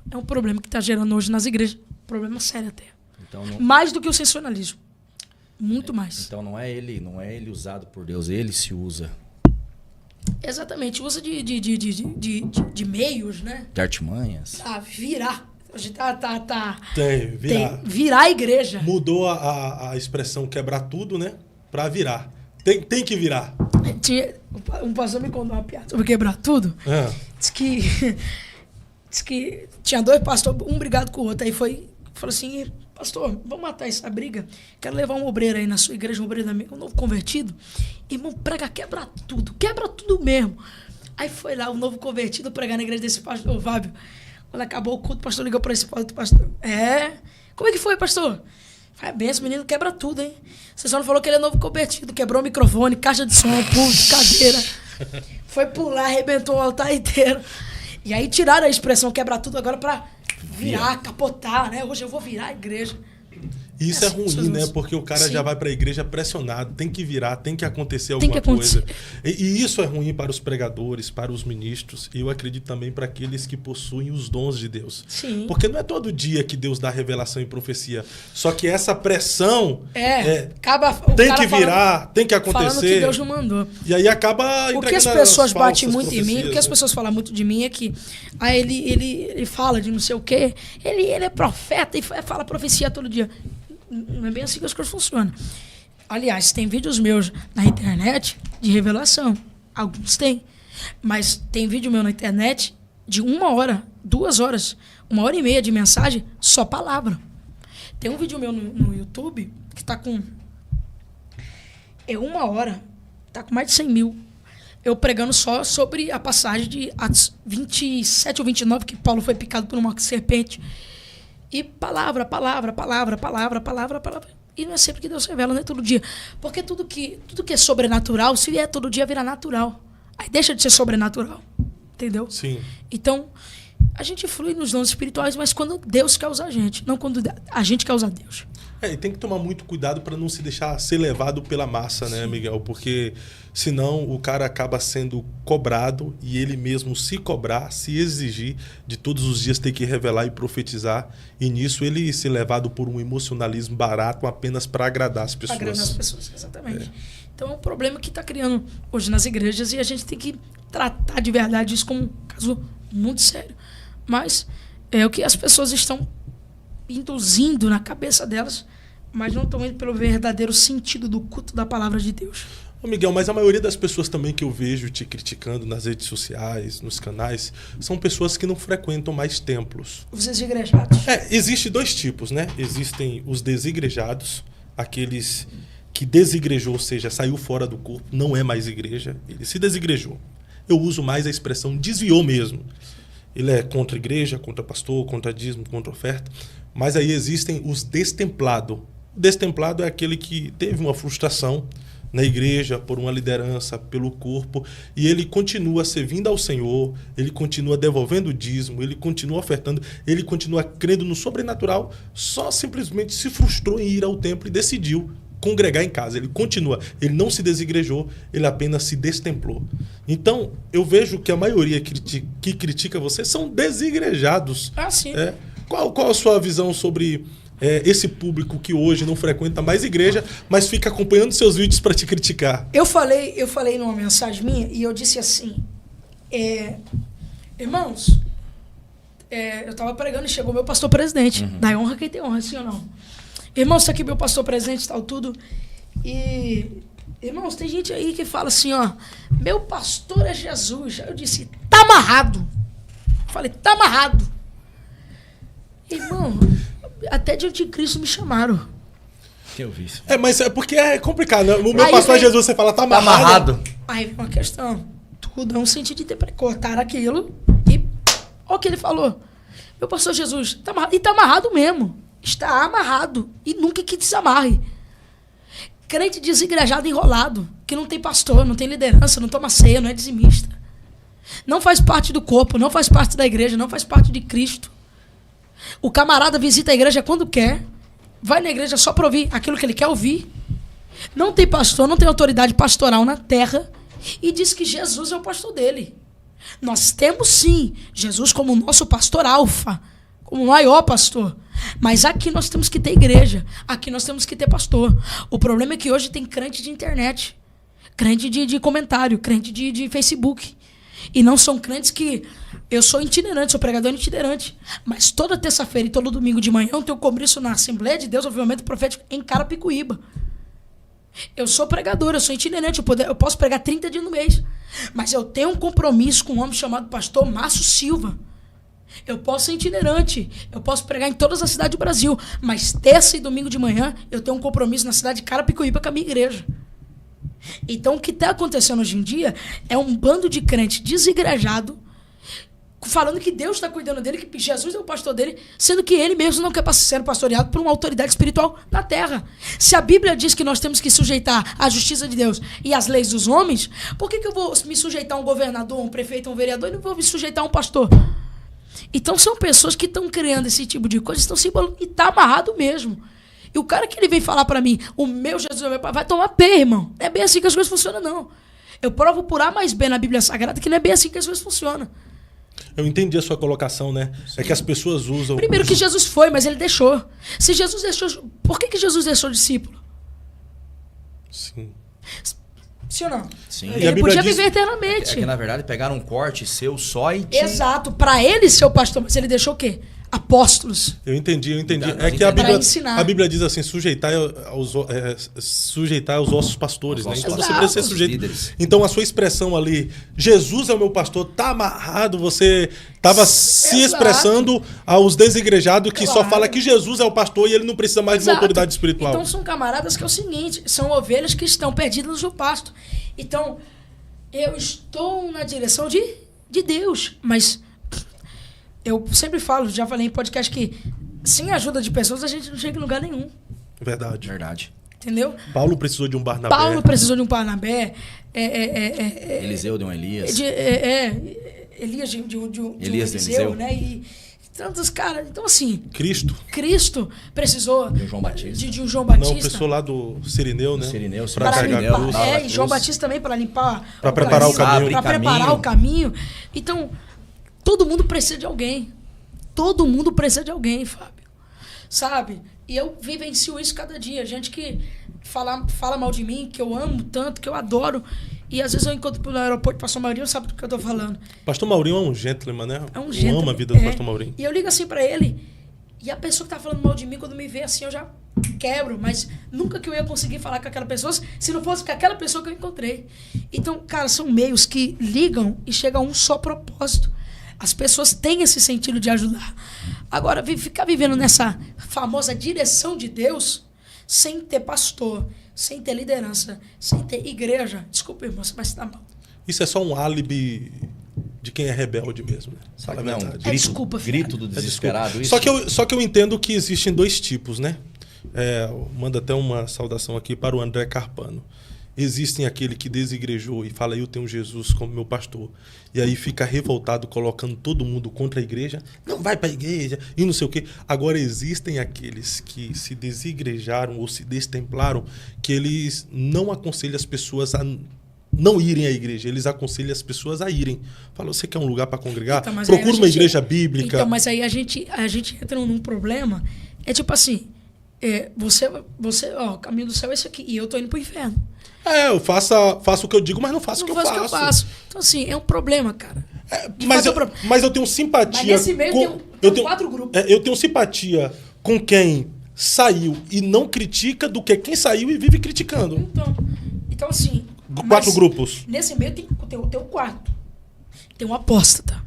É um problema que está gerando hoje nas igrejas. Problema sério até. Então, não... Mais do que o sensacionalismo. Muito mais. Então não é ele usado por Deus, ele se usa. Exatamente. Usa de meios, né? De artimanhas. Virar. A gente virar a igreja. Mudou a expressão quebrar tudo, né? Pra virar. Tem que virar. Um pastor me contou uma piada sobre quebrar tudo. Diz que tinha 2 pastores, um brigado com o outro. Aí falou assim, pastor, vamos matar essa briga. Quero levar um obreiro aí na sua igreja, um obreiro um novo convertido. Irmão, prega, quebra tudo mesmo. Aí foi lá, o novo convertido pregar na igreja desse pastor, Fábio. Quando acabou o culto, o pastor ligou para esse pastor. Como é que foi, pastor? Foi bem, esse menino quebra tudo, hein? Você só não falou que ele é novo convertido. Quebrou o microfone, caixa de som, pulso, cadeira. Foi pular, arrebentou o altar inteiro. E aí tiraram a expressão quebra tudo agora para virar, capotar, né? Hoje eu vou virar a igreja. Isso é ruim, né? Porque o cara já vai para a igreja pressionado, tem que virar, tem que acontecer alguma coisa. E isso é ruim para os pregadores, para os ministros, e eu acredito também para aqueles que possuem os dons de Deus. Sim. Porque não é todo dia que Deus dá revelação e profecia. Só que essa pressão tem que virar, tem que acontecer. Falando que Deus não mandou. E aí acaba o que as pessoas batem muito em mim, o que as pessoas falam muito de mim é que ele fala de não sei o quê, ele é profeta e fala profecia todo dia. Não é bem assim que as coisas funcionam. Aliás, tem vídeos meus na internet de revelação. Alguns tem. Mas tem vídeo meu na internet de 1 hora, 2 horas, 1h30 de mensagem, só palavra. Tem um vídeo meu no YouTube que tá com... 1 hora. Tá com mais de 100 mil. Eu pregando só sobre a passagem de Atos 27 ou 29, que Paulo foi picado por uma serpente. E palavra. E não é sempre que Deus revela, não é todo dia. Porque tudo que é sobrenatural, se vier todo dia, vira natural. Aí deixa de ser sobrenatural. Entendeu? Sim. Então, a gente flui nos dons espirituais, mas quando Deus quer usar a gente, não quando a gente quer usar Deus. E tem que tomar muito cuidado para não se deixar ser levado pela massa, né, Miguel? Porque senão o cara acaba sendo cobrado e ele mesmo se cobrar, se exigir de todos os dias ter que revelar e profetizar. E nisso ele ser levado por um emocionalismo barato apenas para agradar as pessoas. Para agradar as pessoas, exatamente. Então é um problema que está criando hoje nas igrejas e a gente tem que tratar de verdade isso como um caso muito sério. Mas é o que as pessoas estão induzindo na cabeça delas, mas não estão indo pelo verdadeiro sentido do culto da palavra de Deus. Ô Miguel, mas a maioria das pessoas também que eu vejo te criticando nas redes sociais, nos canais, são pessoas que não frequentam mais templos. Os desigrejados. Existem dois tipos, né? Existem os desigrejados, aqueles que desigrejou, ou seja, saiu fora do corpo, não é mais igreja, ele se desigrejou. Eu uso mais a expressão desviou mesmo. Ele é contra a igreja, contra pastor, contra dízimo, contra oferta. Mas aí existem os destemplados. O destemplado é aquele que teve uma frustração na igreja, por uma liderança, pelo corpo, e ele continua servindo ao Senhor, ele continua devolvendo o dízimo, ele continua ofertando, ele continua crendo no sobrenatural, só simplesmente se frustrou em ir ao templo e decidiu congregar em casa. Ele continua, ele não se desigrejou, ele apenas se destemplou. Então, eu vejo que a maioria que critica você são desigrejados. Sim. Qual a sua visão sobre esse público que hoje não frequenta mais igreja, mas fica acompanhando seus vídeos para te criticar? Eu falei numa mensagem minha e eu disse assim, irmãos, eu estava pregando e chegou meu pastor presidente. Dá honra quem tem honra, sim ou não? Irmãos, está aqui meu pastor presidente, tal, tudo. E, irmãos, tem gente aí que fala assim, ó, meu pastor é Jesus. Aí eu disse, tá amarrado. Falei, tá amarrado. Irmão, até de anticristo me chamaram. Eu vi isso. Mas é porque é complicado, né? O meu pastor é Jesus, você fala, tá amarrado. Aí vem uma questão. Tudo é um sentido de cortar aquilo e olha o que ele falou. Meu pastor Jesus, tá amarrado. E tá amarrado mesmo. Está amarrado. E nunca que desamarre. Crente desigrejado, enrolado. Que não tem pastor, não tem liderança, não toma ceia, não é dizimista. Não faz parte do corpo, não faz parte da igreja, não faz parte de Cristo. O camarada visita a igreja quando quer. Vai na igreja só para ouvir aquilo que ele quer ouvir. Não tem pastor, não tem autoridade pastoral na terra. E diz que Jesus é o pastor dele. Nós temos sim Jesus como nosso pastor alfa, como o maior pastor. Mas aqui nós temos que ter igreja. Aqui nós temos que ter pastor. O problema é que hoje tem crente de internet. Crente de comentário. Crente de Facebook. E não são crentes que... Eu sou itinerante, sou pregador itinerante. Mas toda terça-feira e todo domingo de manhã eu tenho compromisso na Assembleia de Deus, obviamente, profético em Carapicuíba. Eu sou pregador, eu sou itinerante, eu posso pregar 30 dias no mês. Mas eu tenho um compromisso com um homem chamado pastor Márcio Silva. Eu posso ser itinerante, eu posso pregar em todas as cidades do Brasil. Mas terça e domingo de manhã eu tenho um compromisso na cidade de Carapicuíba com a minha igreja. Então o que está acontecendo hoje em dia é um bando de crente desigrejado falando que Deus está cuidando dele, que Jesus é o pastor dele, sendo que ele mesmo não quer ser pastoreado por uma autoridade espiritual na terra. Se a Bíblia diz que nós temos que sujeitar à justiça de Deus e às leis dos homens, por que eu vou me sujeitar a um governador, um prefeito, um vereador e não vou me sujeitar a um pastor? Então são pessoas que estão criando esse tipo de coisa, estão se embolando, e está amarrado mesmo. E o cara que ele vem falar para mim, o meu Jesus é meu pai, vai tomar pé, irmão. Não é bem assim que as coisas funcionam, não. Eu provo por A mais B na Bíblia Sagrada que não é bem assim que as coisas funcionam. Eu entendi a sua colocação, né? Sim. É que as pessoas usam... Primeiro que Jesus foi, mas ele deixou. Se Jesus deixou... Por que Jesus deixou discípulo? Sim. Sim ou não? Sim. Ele podia viver eternamente. É que, na verdade, pegaram um corte seu só e... Exato. Para ele ser o pastor, mas ele deixou o quê? Apóstolos. Eu entendi. Então, é que a Bíblia diz assim, sujeitar aos ossos pastores, né? Então você precisa ser sujeito. Então a sua expressão ali, Jesus é o meu pastor, tá amarrado, você estava se expressando aos desigrejados que só fala que Jesus é o pastor e ele não precisa mais de uma autoridade espiritual. Então são camaradas que é o seguinte, são ovelhas que estão perdidas no pasto. Então, eu estou na direção de Deus, mas... Eu sempre falo, já falei em podcast que sem a ajuda de pessoas a gente não chega em lugar nenhum. Verdade. Entendeu? Paulo precisou de um Barnabé. Eliseu de um Elias. Elias de um Eliseu, né? E Tantos caras. Então, assim, Cristo precisou De um João Batista. de um João não, Batista. pessoa lá do Sirineu, né? Sirineu, Pra Para carregar limpar, cruz. e João Batista também para limpar Pra preparar o caminho. para preparar o caminho. Então, todo mundo precisa de alguém. Todo mundo precisa de alguém, Fábio. Sabe? E eu vivencio isso cada dia. Gente que fala mal de mim, que eu amo tanto, que eu adoro. E às vezes eu encontro no aeroporto, o pastor Maurinho sabe do que eu tô falando. Pastor Maurinho é um gentleman, né? É um Eu gentleman. amo a vida do pastor Maurinho. E eu ligo assim pra ele, e a pessoa que tá falando mal de mim, quando me vê assim, eu já quebro. Mas nunca que eu ia conseguir falar com aquela pessoa se não fosse com aquela pessoa que eu encontrei. Então, cara, são meios que ligam e chegam a um só propósito. As pessoas têm esse sentido de ajudar. Agora, ficar vivendo nessa famosa direção de Deus, sem ter pastor, sem ter liderança, sem ter igreja. Desculpa, irmão, mas tá mal. Isso é só um álibi de quem é rebelde mesmo, né? Sabe, Fala a não, verdade. grito, desculpa, filho. grito do desesperado. Isso. Só que eu entendo que existem dois tipos, né? Manda até uma saudação aqui para o André Carpano. Existem aquele que desigrejou e fala, eu tenho Jesus como meu pastor. E aí fica revoltado, colocando todo mundo contra a igreja. Não vai para a igreja e não sei o quê. Agora existem aqueles que se desigrejaram ou se destemplaram, que eles não aconselham as pessoas a não irem à igreja. Eles aconselham as pessoas a irem. Fala, você quer um lugar para congregar? Então, mas Procura aí uma igreja bíblica. Então, mas aí a gente entra num problema. É tipo assim, você, ó, o caminho do céu é esse aqui, e eu tô indo pro inferno. Eu faço o que eu digo, mas não faço o que eu faço. Então, assim, é um problema, cara. Mas eu tenho simpatia. Mas nesse meio tem 4 grupos. Eu tenho simpatia com quem saiu e não critica do que quem saiu e vive criticando. Então assim... 4 grupos. Nesse meio tem o quarto. Tem um apóstata.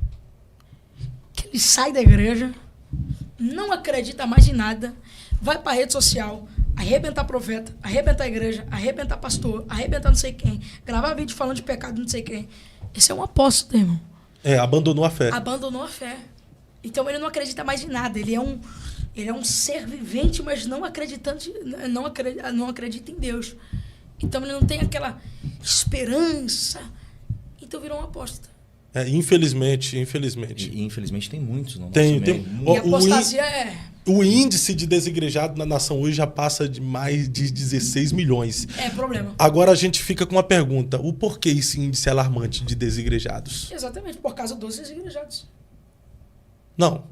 Que ele sai da igreja, não acredita mais em nada, vai pra rede social, arrebentar profeta, arrebentar a igreja, arrebentar pastor, arrebentar não sei quem, gravar vídeo falando de pecado não sei quem. Esse é um apóstata, irmão. Abandonou a fé. Abandonou a fé. Então ele não acredita mais em nada. Ele é um ser vivente, mas não acredita em Deus. Então ele não tem aquela esperança. Então virou um apóstata. Infelizmente. E infelizmente tem muitos no nosso Tem. meio. E a apostasia O índice de desigrejado na nação hoje já passa de mais de 16 milhões. É problema. Agora a gente fica com uma pergunta. O porquê esse índice alarmante de desigrejados? Exatamente, por causa dos desigrejados. Não.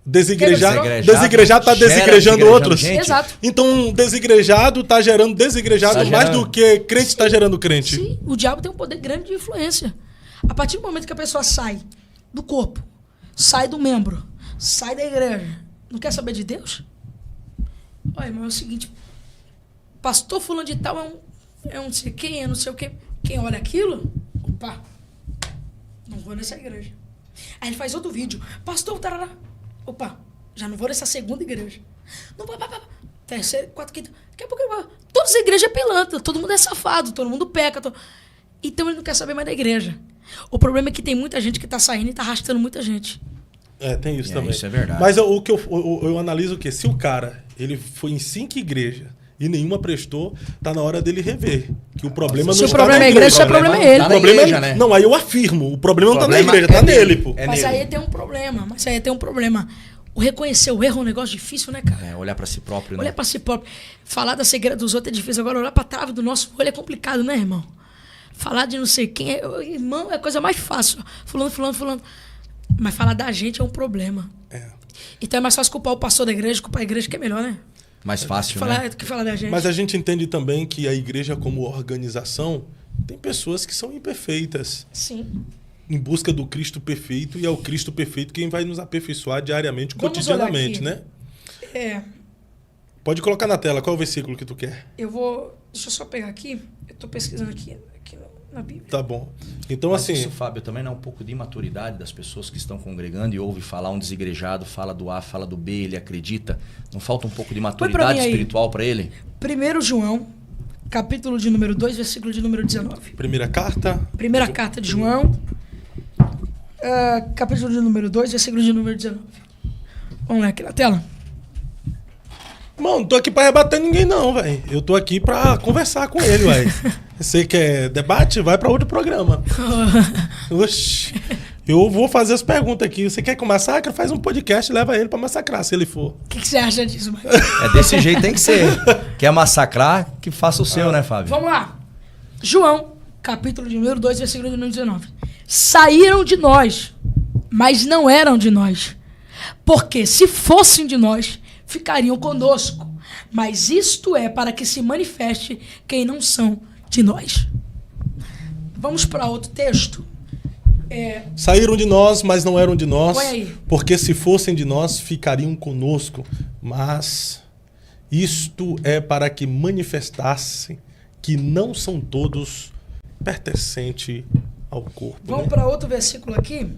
Desigrejado está desigrejando outros. Gente. Exato. Então, desigrejado está gerando desigrejado mais do que crente está gerando crente. Sim, o diabo tem um poder grande de influência. A partir do momento que a pessoa sai do corpo, sai do membro, sai da igreja, não quer saber de Deus? Olha, mas é o seguinte, pastor fulano de tal é um não sei quem, é não sei o quê. Quem olha aquilo, opa, não vou nessa igreja. Aí ele faz outro vídeo, pastor, tarará, opa, já não vou nessa segunda igreja. Não vai, terceira, quarta, quinta, daqui a pouco todas as igrejas é pilantra, todo mundo é safado, todo mundo peca. Então ele não quer saber mais da igreja. O problema é que tem muita gente que está saindo e está arrastando muita gente. Tem isso também. Isso é verdade. Mas eu analiso o quê? Se o cara ele foi em 5 igrejas e nenhuma prestou, tá na hora dele rever. Que o problema não está na igreja. O problema é ele. Tá na igreja, né? Não, aí eu afirmo. O problema não está na igreja, tá nele, pô. Mas aí tem um problema. O reconhecer o erro é um negócio difícil, né, cara? Olhar pra si próprio, né? Olhar pra si próprio. Falar da cegueira dos outros é difícil. Agora, olhar pra trave do nosso olho é complicado, né, irmão? Falar de não sei quem irmão, é a coisa mais fácil. Fulano. Mas falar da gente é um problema. Então é mais fácil culpar o pastor da igreja, culpar a igreja, que é melhor, né? Mais fácil, né? Do que falar da gente. Mas a gente entende também que a igreja, como organização, tem pessoas que são imperfeitas. Sim. Em busca do Cristo perfeito, e é o Cristo perfeito quem vai nos aperfeiçoar diariamente, cotidianamente, né? Pode colocar na tela, qual é o versículo que tu quer? Deixa eu só pegar aqui. Eu tô pesquisando aqui na Bíblia. Tá bom. Então, mas assim... isso, Fábio, também não é um pouco de imaturidade das pessoas que estão congregando e ouve falar um desigrejado, fala do A, fala do B, ele acredita. Não falta um pouco de maturidade espiritual para ele? 1 João, capítulo de número 2, versículo de número 19. Primeira carta de João, capítulo de número 2, versículo de número 19. Vamos lá aqui na tela. Mano, não tô aqui pra rebater ninguém não, velho. Eu tô aqui pra conversar com ele, velho. Você quer debate? Vai pra outro programa. Oxi. Eu vou fazer as perguntas aqui. Você quer que eu massacre? Faz um podcast e leva ele pra massacrar, se ele for. O que você acha disso, Mike? É desse jeito, tem que ser. Quer massacrar, que faça o seu, né, Fábio? Vamos lá. João, capítulo de número 2, versículo de número 19. Saíram de nós, mas não eram de nós. Porque se fossem de nós, ficariam conosco. Mas isto é para que se manifeste quem não são de nós. Vamos para outro texto. Saíram de nós, mas não eram de nós. Põe aí. Porque se fossem de nós, ficariam conosco. Mas isto é para que manifestasse que não são todos pertencentes ao corpo. Vamos para outro versículo aqui.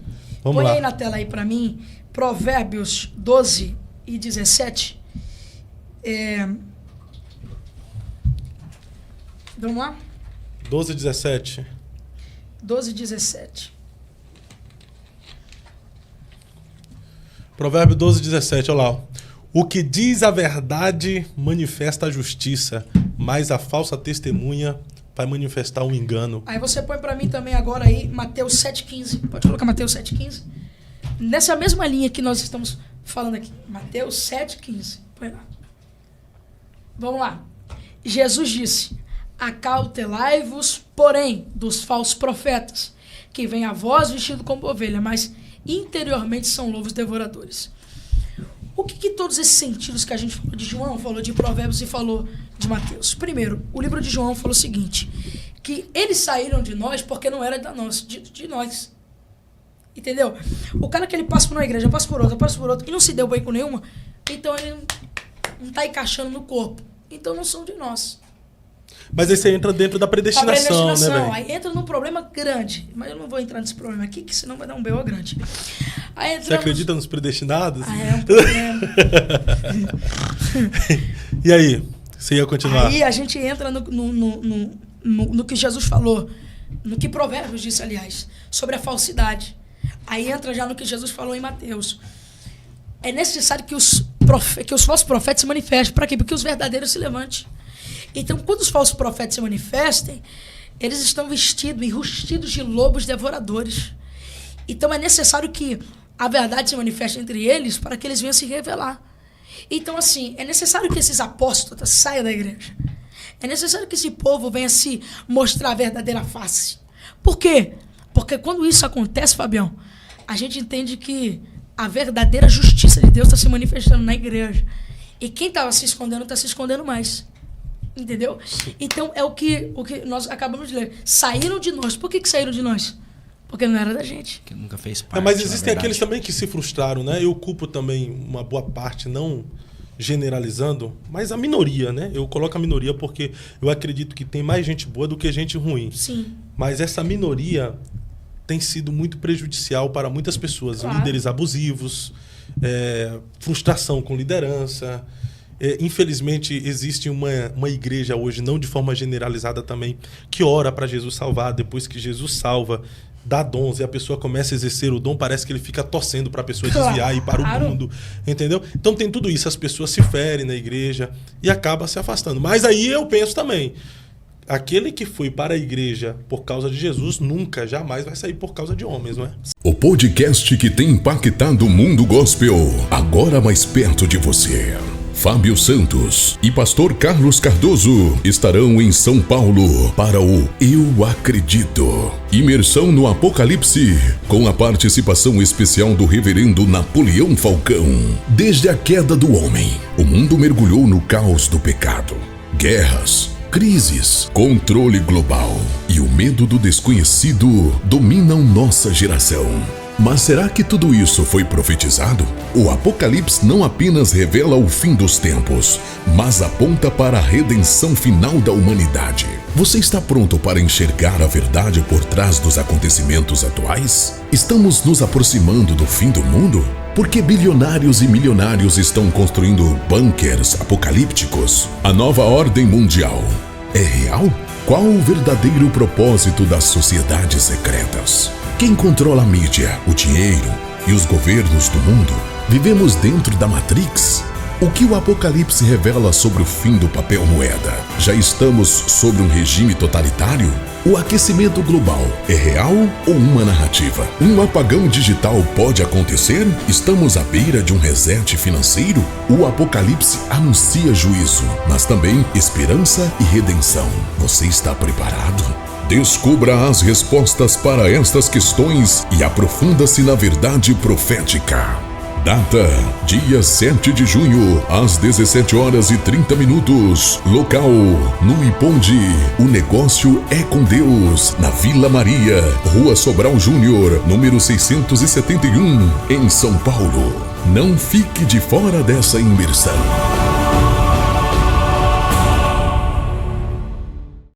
Vamos Põe lá. aí na tela aí para mim. Provérbios 12 e 17. Vamos lá? 12 e 17. 12 e 17. Provérbio 12, 17, olha lá. Ó. O que diz a verdade manifesta a justiça, mas a falsa testemunha vai manifestar o engano. Aí você põe pra mim também agora aí Mateus 7,15. Pode colocar Mateus 7,15. Nessa mesma linha que nós estamos falando aqui. Mateus 7,15. Põe lá. Vamos lá. Jesus disse: acautelai-vos, porém, dos falsos profetas, que vêm a vós vestido como ovelha, mas interiormente são lobos devoradores. O que todos esses sentidos que a gente falou de João, falou de Provérbios e falou de Mateus? Primeiro, o livro de João falou o seguinte, que eles saíram de nós porque não era de nós. Entendeu? O cara que ele passa por uma igreja, passa por outra, e não se deu bem com nenhuma, então ele não está encaixando no corpo. Então não são de nós. Mas aí você entra dentro da predestinação, né, velho? Aí entra num problema grande. Mas eu não vou entrar nesse problema aqui, que senão vai dar um B.O. grande. Aí entramos... Você acredita nos predestinados? É um problema. E aí? Você ia continuar? Aí a gente entra no que Jesus falou, no que Provérbios disse, aliás, sobre a falsidade. Aí entra já no que Jesus falou em Mateus. É necessário que os falsos profetas se manifestem. Para quê? Porque os verdadeiros se levantem. Então, quando os falsos profetas se manifestem, eles estão vestidos e rustidos de lobos devoradores. Então, é necessário que a verdade se manifeste entre eles para que eles venham se revelar. Então, assim, é necessário que esses apóstolos saiam da igreja. É necessário que esse povo venha se mostrar a verdadeira face. Por quê? Porque quando isso acontece, Fabião, a gente entende que a verdadeira justiça de Deus está se manifestando na igreja. E quem estava se escondendo está se escondendo mais. Entendeu? Então, é o que nós acabamos de ler. Saíram de nós. Por que saíram de nós? Porque não era da gente. Que nunca fez parte. Mas existem aqueles também que se frustraram, né? Eu culpo também uma boa parte, não generalizando, mas a minoria, né? Eu coloco a minoria porque eu acredito que tem mais gente boa do que gente ruim. Sim. Mas essa minoria tem sido muito prejudicial para muitas pessoas. Claro. Líderes abusivos, frustração com liderança. Infelizmente, existe uma igreja hoje, não de forma generalizada também, que ora para Jesus salvar. Depois que Jesus salva, dá dons e a pessoa começa a exercer o dom, parece que ele fica torcendo para a pessoa desviar e ir para o mundo. Entendeu? Então tem tudo isso. As pessoas se ferem na igreja e acabam se afastando. Mas aí eu penso também, aquele que foi para a igreja por causa de Jesus, nunca, jamais vai sair por causa de homens, não é? O podcast que tem impactado o mundo gospel, agora mais perto de você. Fábio Santos e pastor Carlos Cardoso estarão em São Paulo para o Eu Acredito. Imersão no Apocalipse, com a participação especial do reverendo Napoleão Falcão. Desde a queda do homem, o mundo mergulhou no caos do pecado. Guerras, crises, controle global e o medo do desconhecido dominam nossa geração. Mas será que tudo isso foi profetizado? O Apocalipse não apenas revela o fim dos tempos, mas aponta para a redenção final da humanidade. Você está pronto para enxergar a verdade por trás dos acontecimentos atuais? Estamos nos aproximando do fim do mundo? Por que bilionários e milionários estão construindo bunkers apocalípticos? A nova ordem mundial é real? Qual o verdadeiro propósito das sociedades secretas? Quem controla a mídia, o dinheiro e os governos do mundo? Vivemos dentro da Matrix? O que o Apocalipse revela sobre o fim do papel moeda? Já estamos sobre um regime totalitário? O aquecimento global é real ou uma narrativa? Um apagão digital pode acontecer? Estamos à beira de um reset financeiro? O Apocalipse anuncia juízo, mas também esperança e redenção. Você está preparado? Descubra as respostas para estas questões e aprofunda-se na verdade profética. Data: dia 7 de junho, às 17h30. Local: no Iponde. O negócio é com Deus, na Vila Maria, Rua Sobral Júnior, número 671, em São Paulo. Não fique de fora dessa imersão.